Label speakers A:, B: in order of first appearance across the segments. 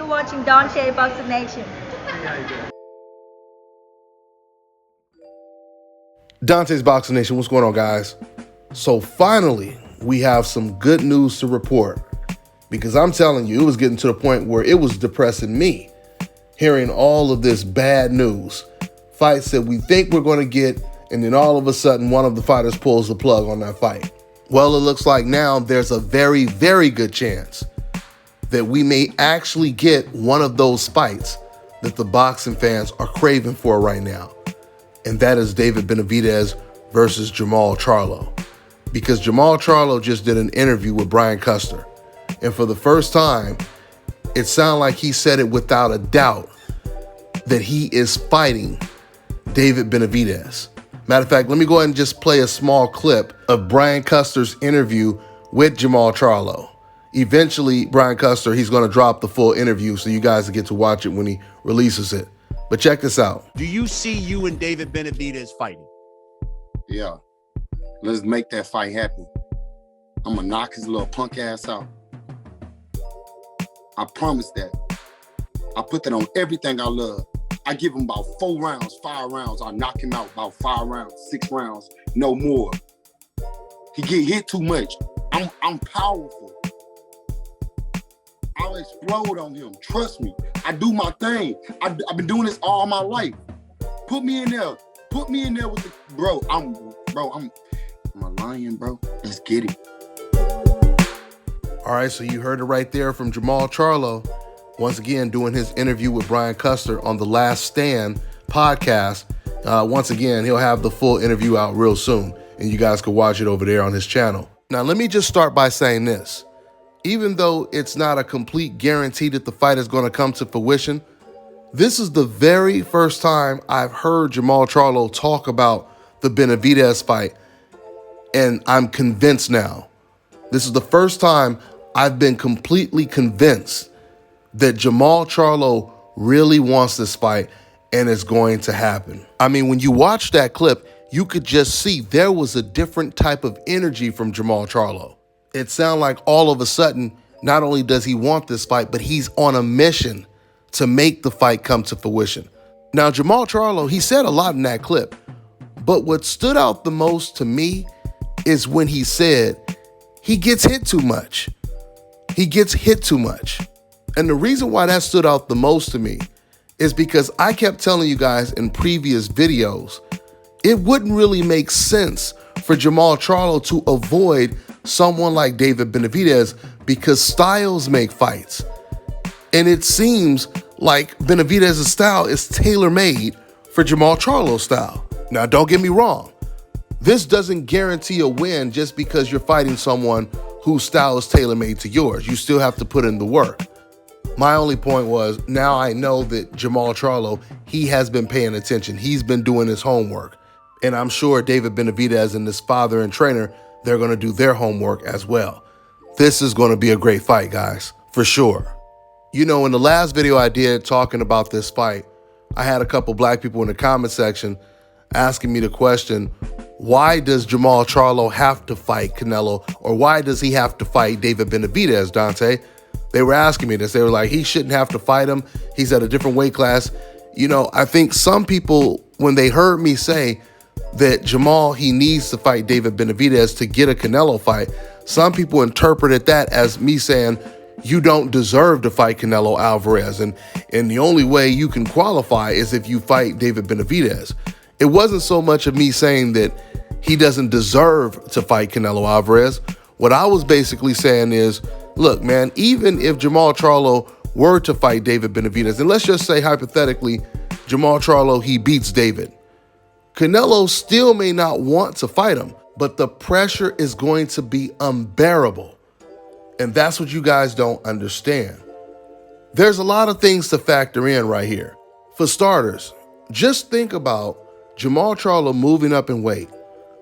A: watching Dontaesboxingnation.
B: Dontaesboxingnation, what's going on, guys? So finally, we have some good news to report, because I'm telling you, it was getting to the point where it was depressing me, hearing all of this bad news. Fights that we think we're going to get, and then all of a sudden, one of the fighters pulls the plug on that fight. Well, it looks like now there's a very, very good chance that we may actually get one of those fights that the boxing fans are craving for right now. And that is David Benavidez versus Jermall Charlo. Because Jermall Charlo just did an interview with Brian Custer. And for the first time, it sounded like he said it without a doubt that he is fighting David Benavidez. Matter of fact, let me go ahead and just play a small clip of Brian Custer's interview with Jermall Charlo. Eventually, Brian Custer, he's going to drop the full interview so you guys get to watch it when he releases it. But check this out.
C: Do you see you and David Benavidez fighting?
D: Yeah. Let's make that fight happen. I'm going to knock his little punk ass out. I promise that. I put that on everything I love. I give him about 4 rounds, 5 rounds. I knock him out about 5 rounds, 6 rounds, no more. He get hit too much. I'm powerful. I'll explode on him. Trust me. I do my thing. I've been doing this all my life. Put me in there. Put me in there with the I'm a lion, bro. Let's get it.
B: All right, so you heard it right there from Jermall Charlo, once again doing his interview with Brian Custer on the Last Stand podcast. Once again, he'll have the full interview out real soon, and you guys can watch it over there on his channel. Now, let me just start by saying this. Even though it's not a complete guarantee that the fight is going to come to fruition, this is the very first time I've heard Jermall Charlo talk about the Benavidez fight, and I'm convinced now. This is the first time I've been completely convinced that Jermall Charlo really wants this fight and it's going to happen. I mean, when you watch that clip, you could just see there was a different type of energy from Jermall Charlo. It sounded like all of a sudden, not only does he want this fight, but he's on a mission to make the fight come to fruition. Now, Jermall Charlo, he said a lot in that clip, but what stood out the most to me is when he said he gets hit too much. He gets hit too much. And the reason why that stood out the most to me is because I kept telling you guys in previous videos, it wouldn't really make sense for Jermall Charlo to avoid someone like David Benavidez because styles make fights. And it seems like Benavidez's style is tailor-made for Jermall Charlo's style. Now, don't get me wrong. This doesn't guarantee a win just because you're fighting someone whose style is tailor-made to yours. You still have to put in the work. My only point was, now I know that Jermall Charlo, he has been paying attention. He's been doing his homework. And I'm sure David Benavidez and his father and trainer, they're going to do their homework as well. This is going to be a great fight, guys, for sure. You know, in the last video I did talking about this fight, I had a couple black people in the comment section asking me the question, why does Jermall Charlo have to fight Canelo, or why does he have to fight David Benavidez, Dante? They were asking me this. They were like, he shouldn't have to fight him. He's at a different weight class. You know, I think some people, when they heard me say that Jermall, he needs to fight David Benavidez to get a Canelo fight, some people interpreted that as me saying, you don't deserve to fight Canelo Alvarez. And the only way you can qualify is if you fight David Benavidez. It wasn't so much of me saying that he doesn't deserve to fight Canelo Alvarez. What I was basically saying is, look, man, even if Jermall Charlo were to fight David Benavidez, and let's just say hypothetically, Jermall Charlo, he beats David, Canelo still may not want to fight him, but the pressure is going to be unbearable. And that's what you guys don't understand. There's a lot of things to factor in right here. For starters, just think about Jermall Charlo moving up in weight,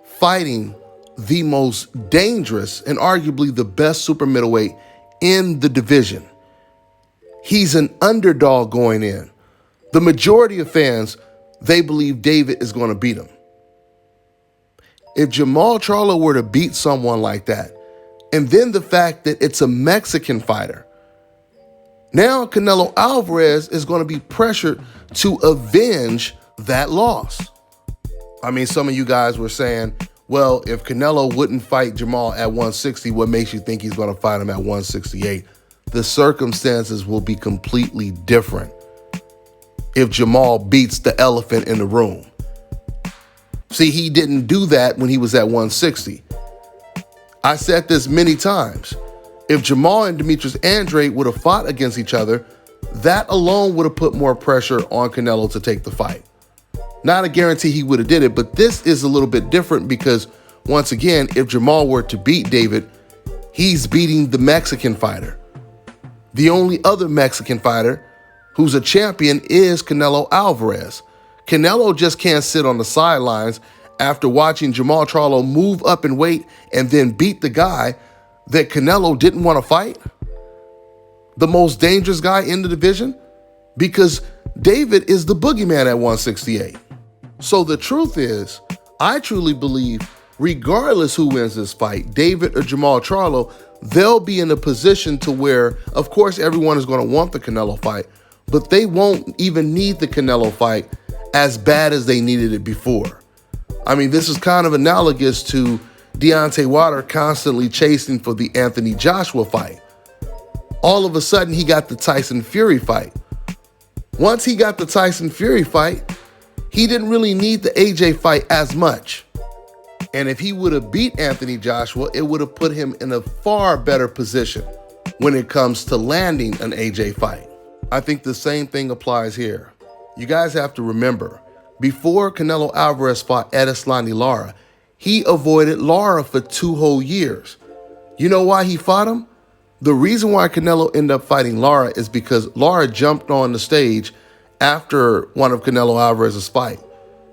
B: fighting the most dangerous and arguably the best super middleweight in the division. He's an underdog going in. The majority of fans, they believe David is going to beat him. If Jermall Charlo were to beat someone like that, and then the fact that it's a Mexican fighter, Now Canelo Alvarez is going to be pressured to avenge that loss. I mean, some of you guys were saying, well, if Canelo wouldn't fight Jermall at 160, what makes you think he's going to fight him at 168? The circumstances will be completely different if Jermall beats the elephant in the room. See, he didn't do that when he was at 160. I said this many times. If Jermall and Demetrius Andrade would have fought against each other, that alone would have put more pressure on Canelo to take the fight. Not a guarantee he would have did it, but this is a little bit different because, once again, if Jermall were to beat David, he's beating the Mexican fighter. The only other Mexican fighter who's a champion is Canelo Alvarez. Canelo just can't sit on the sidelines after watching Jermall Charlo move up in weight and then beat the guy that Canelo didn't want to fight, the most dangerous guy in the division, because David is the boogeyman at 168. So the truth is, I truly believe, regardless who wins this fight, David or Jermall Charlo, they'll be in a position to where, of course, everyone is going to want the Canelo fight, but they won't even need the Canelo fight as bad as they needed it before. I mean, this is kind of analogous to Deontay Wilder constantly chasing for the Anthony Joshua fight. All of a sudden, he got the Tyson Fury fight. Once he got the Tyson Fury fight, he didn't really need the AJ fight as much. And if he would have beat Anthony Joshua, it would have put him in a far better position when it comes to landing an AJ fight. I think the same thing applies here. You guys have to remember, before Canelo Alvarez fought Edeslani Lara, he avoided Lara for 2 whole years. You know why he fought him? The reason why Canelo ended up fighting Lara is because Lara jumped on the stage after one of Canelo Alvarez's fight.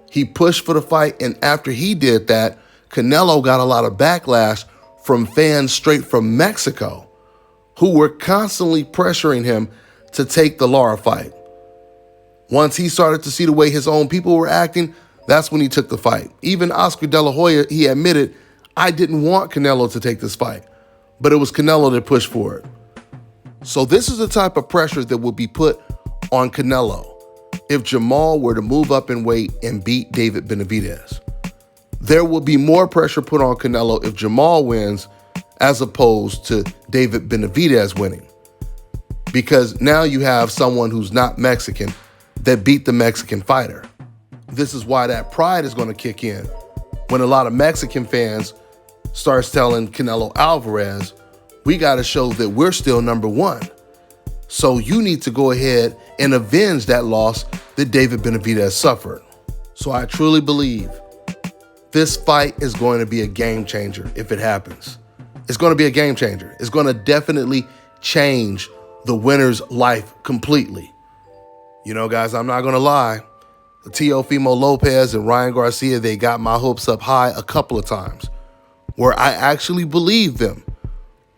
B: He pushed for the fight, and after he did that, Canelo got a lot of backlash from fans straight from Mexico who were constantly pressuring him to take the Lara fight. Once he started to see the way his own people were acting, that's when he took the fight. Even Oscar De La Hoya, he admitted, I didn't want Canelo to take this fight, but it was Canelo that pushed for it. So this is the type of pressure that will be put on Canelo if Jermall were to move up in weight and beat David Benavidez. There will be more pressure put on Canelo if Jermall wins as opposed to David Benavidez winning. Because now you have someone who's not Mexican that beat the Mexican fighter. This is why that pride is going to kick in when a lot of Mexican fans starts telling Canelo Alvarez, we got to show that we're still number one. So you need to go ahead and avenge that loss that David Benavidez suffered. So I truly believe this fight is going to be a game changer if it happens. It's going to be a game changer. It's going to definitely change the winner's life completely. You know, guys, I'm not going to lie. Teofimo Lopez and Ryan Garcia, they got my hopes up high a couple of times where I actually believed them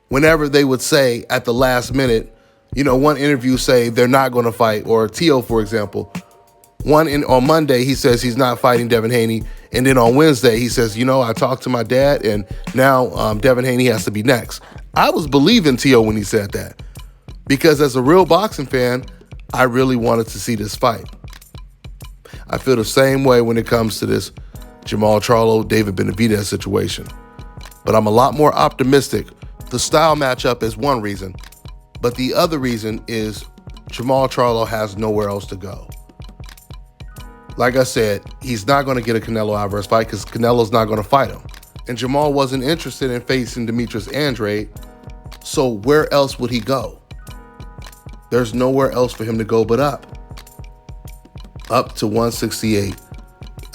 B: whenever they would say at the last minute, you know, one interview say they're not going to fight, or Teo, for example, on Monday, he says he's not fighting Devin Haney. And then on Wednesday, he says, you know, I talked to my dad and now Devin Haney has to be next. I was believing Teo when he said that because as a real boxing fan, I really wanted to see this fight. I feel the same way when it comes to this Jermall Charlo, David Benavidez situation. But I'm a lot more optimistic. The style matchup is one reason, but the other reason is Jermall Charlo has nowhere else to go. Like I said, he's not going to get a Canelo Alvarez fight because Canelo's not going to fight him. And Jermall wasn't interested in facing Demetrius Andrade, so where else would he go? There's nowhere else for him to go but up. Up to 168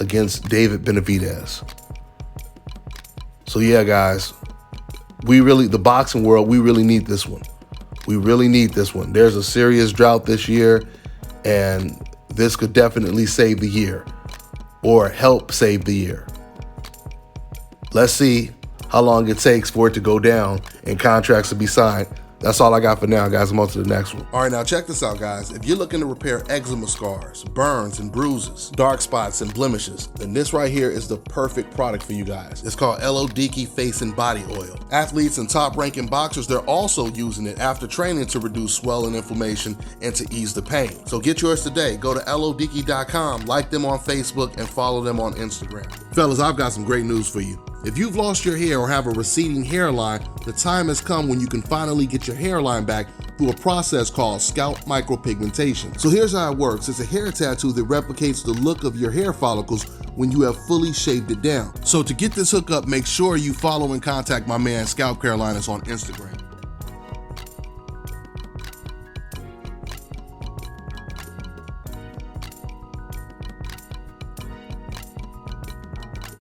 B: against David Benavidez. So yeah, guys, the boxing world, we really need this one. We really need this one. There's a serious drought this year, and this could definitely save the year or help save the year. Let's see how long it takes for it to go down and contracts to be signed. That's all I got for now, guys. I'm on to the next one. All right, now check this out, guys. If you're looking to repair eczema scars, burns and bruises, dark spots and blemishes, then this right here is the perfect product for you guys. It's called Elodiki Face and Body Oil. Athletes and top-ranking boxers, they're also using it after training to reduce swelling, inflammation, and to ease the pain. So get yours today. Go to elodiki.com, like them on Facebook, and follow them on Instagram. Fellas, I've got some great news for you. If you've lost your hair or have a receding hairline, the time has come when you can finally get your hairline back through a process called scalp micropigmentation. So here's how it works. It's a hair tattoo that replicates the look of your hair follicles when you have fully shaved it down. So to get this hookup, make sure you follow and contact my man ScalpCarolinas on Instagram.